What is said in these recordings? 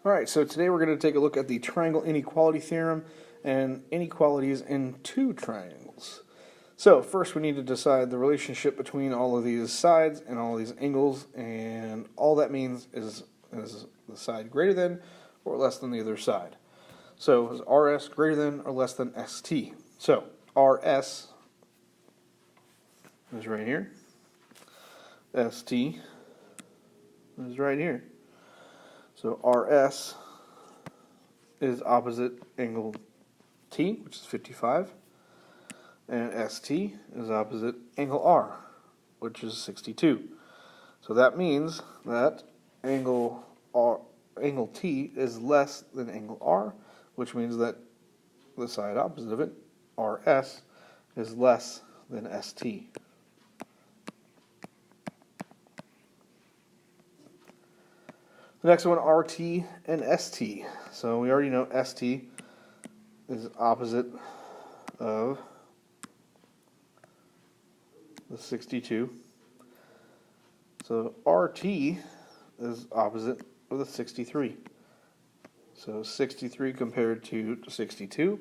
Alright, so today we're going to take a look at the triangle inequality theorem and inequalities in two triangles. So first we need to decide the relationship between all of these sides and all of these angles, and all that means is the side greater than or less than the other side. So is RS greater than or less than ST? So RS is right here. ST is right here. So RS is opposite angle T, which is 55, and ST is opposite angle R, which is 62. So that means that angle T is less than angle R, which means that the side opposite of it, RS, is less than ST. The next one, RT and ST. So we already know ST is opposite of the 62. So RT is opposite of the 63. So 63 compared to 62.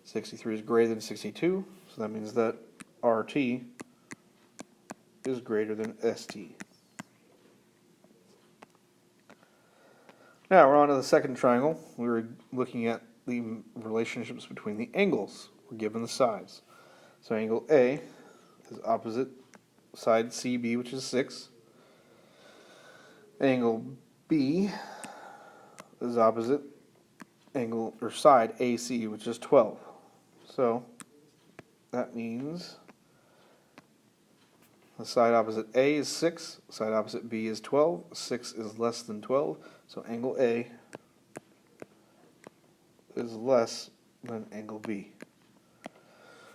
63 is greater than 62. So that means that RT is greater than ST. Now we're on to the second triangle. We were looking at the relationships between the angles. We're given the sides. So angle A is opposite side CB, which is 6. Angle B is opposite angle or side AC, which is 12. So that means the side opposite A is 6, side opposite B is 12. 6 is less than 12, so angle A is less than angle B.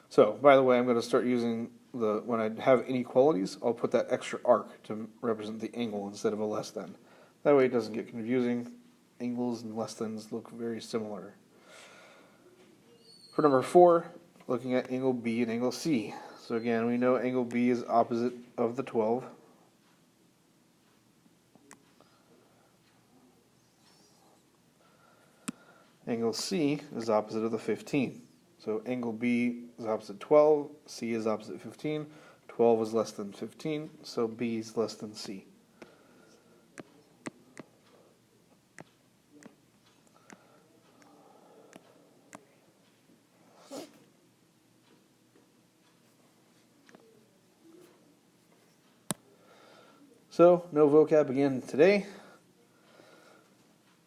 So, by the way, I'm going to start using when I have inequalities, I'll put that extra arc to represent the angle instead of a less than. That way it doesn't get confusing. Angles and less thans look very similar. For number 4, looking at angle B and angle C. So again, we know angle B is opposite of the 12. Angle C is opposite of the 15. So angle B is opposite 12, C is opposite 15. 12 is less than 15, so B is less than C. So, no vocab again today.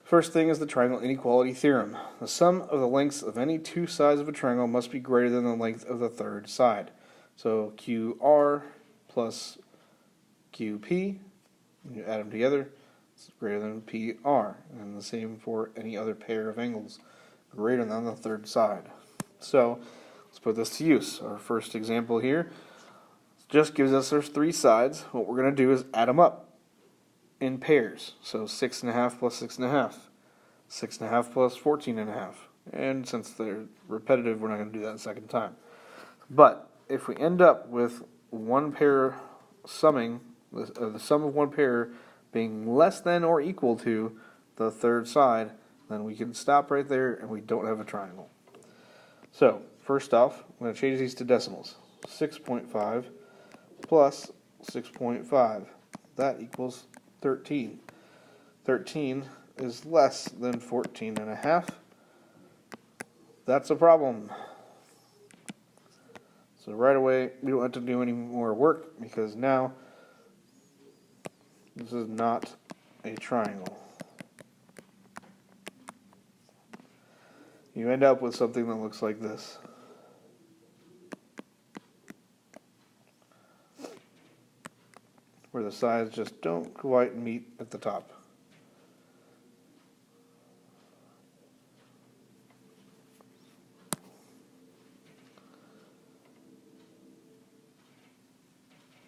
First thing is the triangle inequality theorem. The sum of the lengths of any two sides of a triangle must be greater than the length of the third side. So QR plus QP, when you add them together, it's greater than PR. And the same for any other pair of angles, greater than the third side. So, let's put this to use. Our first example here just gives us there's three sides. What we're going to do is add them up in pairs. So 6.5 plus 6.5, 6.5 plus 14.5. And since they're repetitive, we're not going to do that a second time. But if we end up with one pair summing, the sum of one pair being less than or equal to the third side, then we can stop right there and we don't have a triangle. So first off, I'm going to change these to decimals. 6.5 plus 6.5. That equals 13. 13 is less than 14.5. That's a problem. So right away, we don't have to do any more work because now this is not a triangle. You end up with something that looks like this. Where the sides just don't quite meet at the top.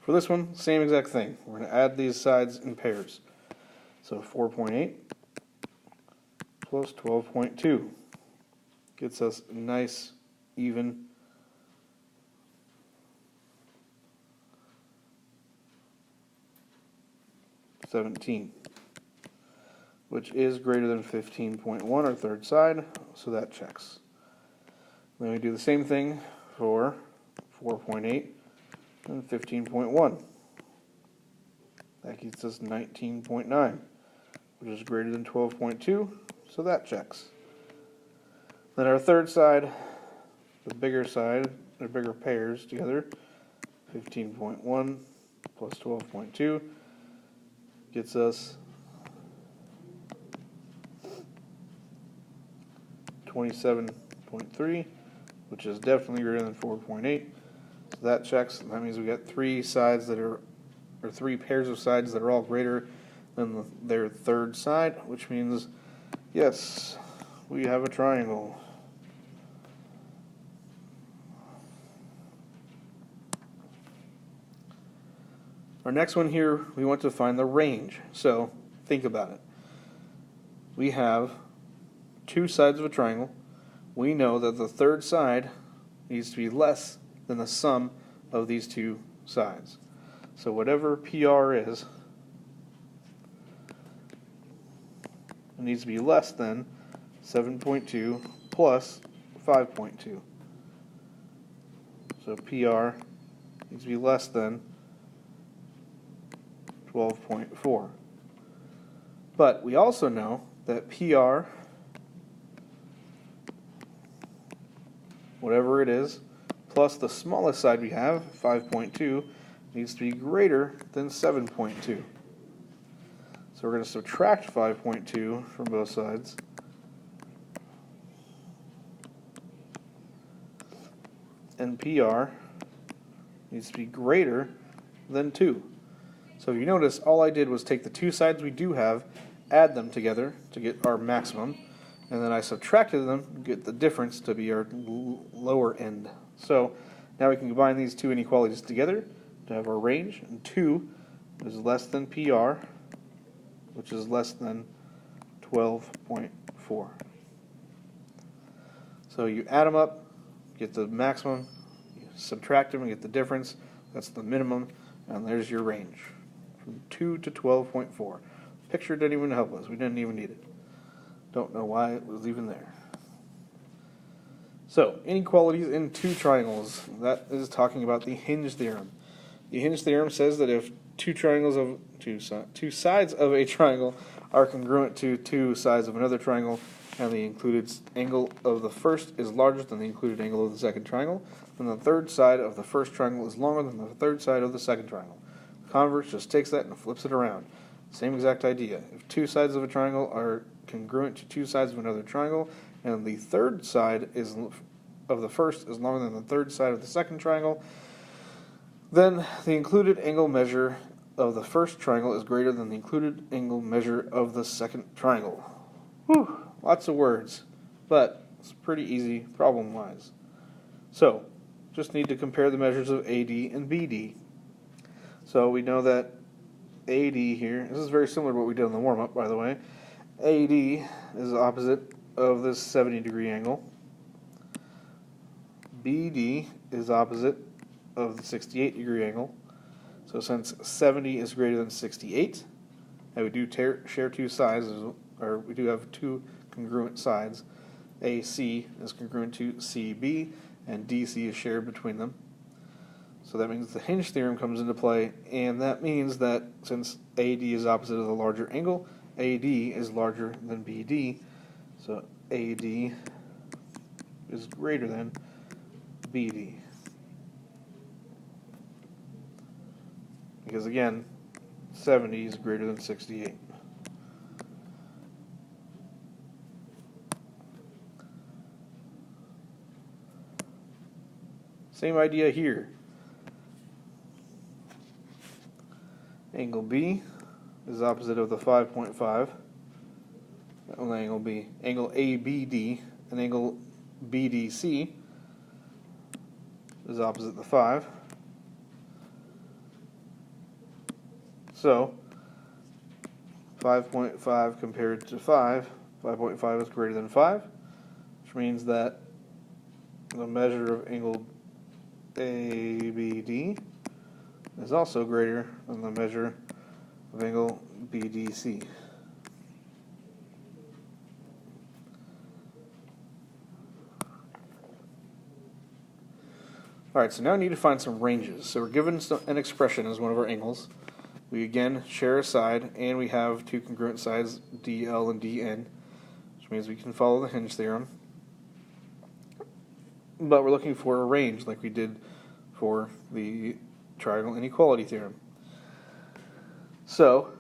For this one, same exact thing. We're going to add these sides in pairs. So 4.8 plus 12.2 gets us a nice, even 17. which is greater than 15.1, our third side, so that checks. Then we do the same thing for 4.8 and 15.1. That gets us 19.9, which is greater than 12.2, so that checks. Then our third side, the bigger side, the bigger pairs together, 15.1 plus 12.2 gets us 27.3, which is definitely greater than 4.8. So that checks. That means we got three sides that are, or three pairs of sides that are all greater than their third side, which means, yes, we have a triangle. Our next one here, we want to find the range. So think about it. We have two sides of a triangle. We know that the third side needs to be less than the sum of these two sides. So whatever PR is, it needs to be less than 7.2 plus 5.2. So PR needs to be less than 12.4. But we also know that PR, whatever it is, plus the smallest side we have, 5.2, needs to be greater than 7.2. So we're going to subtract 5.2 from both sides. And PR needs to be greater than 2. So if you notice, all I did was take the two sides we do have, add them together to get our maximum, and then I subtracted them to get the difference to be our lower end. So now we can combine these two inequalities together to have our range, and 2 is less than PR, which is less than 12.4. So you add them up, get the maximum, you subtract them and get the difference, that's the minimum, and there's your range. From 2 to 12.4. Picture didn't even help us. We didn't even need it. Don't know why it was even there. So, inequalities in two triangles. That is talking about the Hinge Theorem. The Hinge Theorem says that if two sides of a triangle are congruent to two sides of another triangle, and the included angle of the first is larger than the included angle of the second triangle, then the third side of the first triangle is longer than the third side of the second triangle. Converse just takes that and flips it around. Same exact idea. If two sides of a triangle are congruent to two sides of another triangle, and the third side of the first is longer than the third side of the second triangle, then the included angle measure of the first triangle is greater than the included angle measure of the second triangle. Whew, lots of words, but it's pretty easy problem-wise. So, just need to compare the measures of AD and BD. So we know that AD here, this is very similar to what we did in the warm-up, by the way. AD is opposite of this 70-degree angle. BD is opposite of the 68-degree angle. So since 70 is greater than 68, and we do share two sides, or we do have two congruent sides, AC is congruent to CB, and DC is shared between them. So that means the Hinge theorem comes into play, and that means that since AD is opposite of the larger angle, AD is larger than BD, so AD is greater than BD. Because again, 70 is greater than 68. Same idea here. Angle B is opposite of the 5.5. On angle B. Angle ABD and angle BDC is opposite the 5. So 5.5 compared to 5, 5.5 is greater than 5, which means that the measure of angle ABD is also greater than the measure of angle BDC. Alright, so now we need to find some ranges. So we're given an expression as one of our angles. We again share a side, and we have two congruent sides, DL and DN, which means we can follow the Hinge theorem. But we're looking for a range like we did for the triangle inequality theorem. So,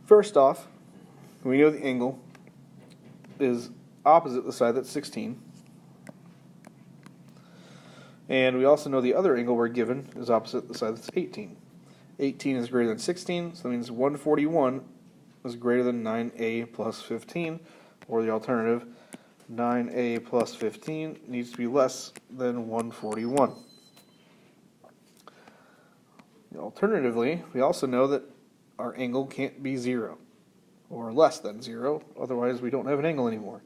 first off, we know the angle is opposite the side that's 16. And we also know the other angle we're given is opposite the side that's 18. 18 is greater than 16, so that means 141 is greater than 9a plus 15, or the alternative, 9a plus 15 needs to be less than 141. Alternatively, we also know that our angle can't be 0, or less than 0, otherwise we don't have an angle anymore.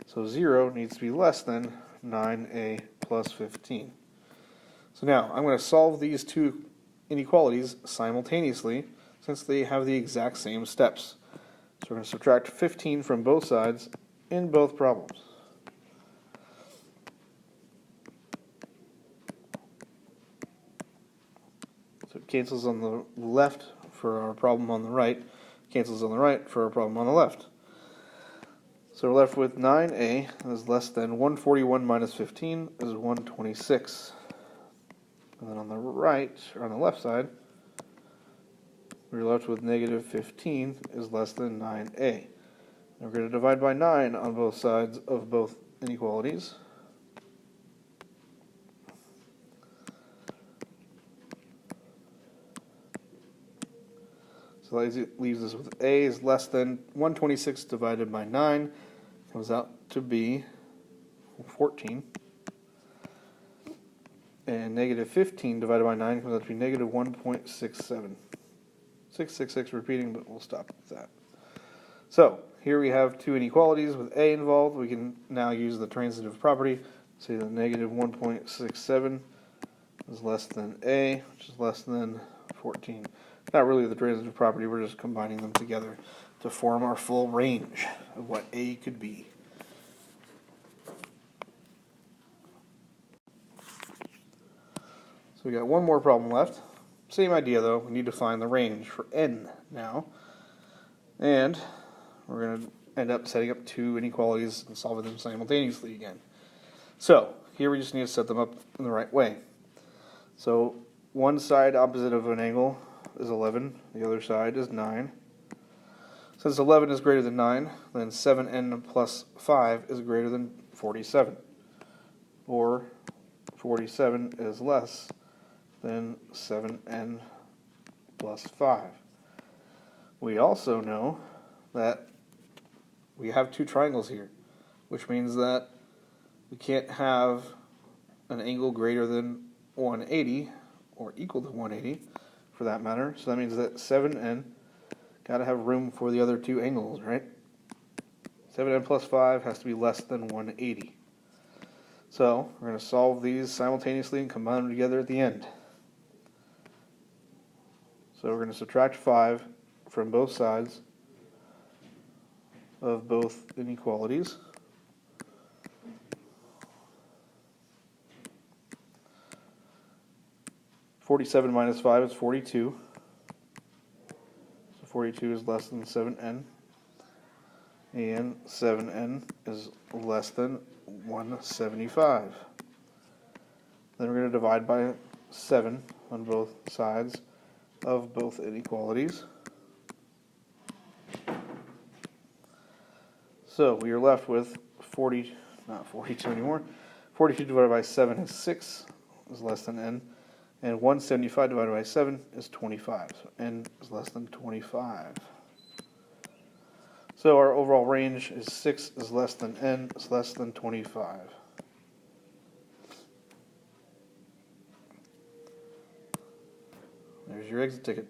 So 0 needs to be less than 9a plus 15. So now, I'm going to solve these two inequalities simultaneously, since they have the exact same steps. So we're going to subtract 15 from both sides in both problems. So it cancels on the left for our problem on the right, cancels on the right for our problem on the left. So we're left with 9a is less than 141 minus 15 is 126. And then on the right, or on the left side, we're left with negative 15 is less than 9a. And we're going to divide by 9 on both sides of both inequalities. So that leaves us with a is less than 126 divided by 9. Comes out to be 14. And negative 15 divided by 9 comes out to be negative 1.67. 666 repeating, but we'll stop with that. So, here we have two inequalities with a involved. We can now use the transitive property. Say that negative 1.67 is less than a, which is less than 14. Not really the transitive property, we're just combining them together to form our full range of what a could be. So we got one more problem left. Same idea though, we need to find the range for n now. And we're going to end up setting up two inequalities and solving them simultaneously again. So here we just need to set them up in the right way. So one side opposite of an angle is 11, the other side is 9. Since 11 is greater than 9, then 7n plus 5 is greater than 47. Or 47 is less than 7n plus 5. We also know that we have two triangles here, which means that we can't have an angle greater than 180, or equal to 180, for that matter. So that means that 7n got to have room for the other two angles, right? 7n plus 5 has to be less than 180. So we're going to solve these simultaneously and combine them together at the end. So we're going to subtract 5 from both sides of both inequalities. (47 minus 5 is 42. So 42 is less than 7n. And 7n is less than 175. Then we're going to divide by 7 on both sides of both inequalities. So we are left with not 42 anymore. 42 divided by 7 is 6, is less than n. And 175 divided by 7 is 25. So n is less than 25. So our overall range is 6 is less than n is less than 25. There's your exit ticket.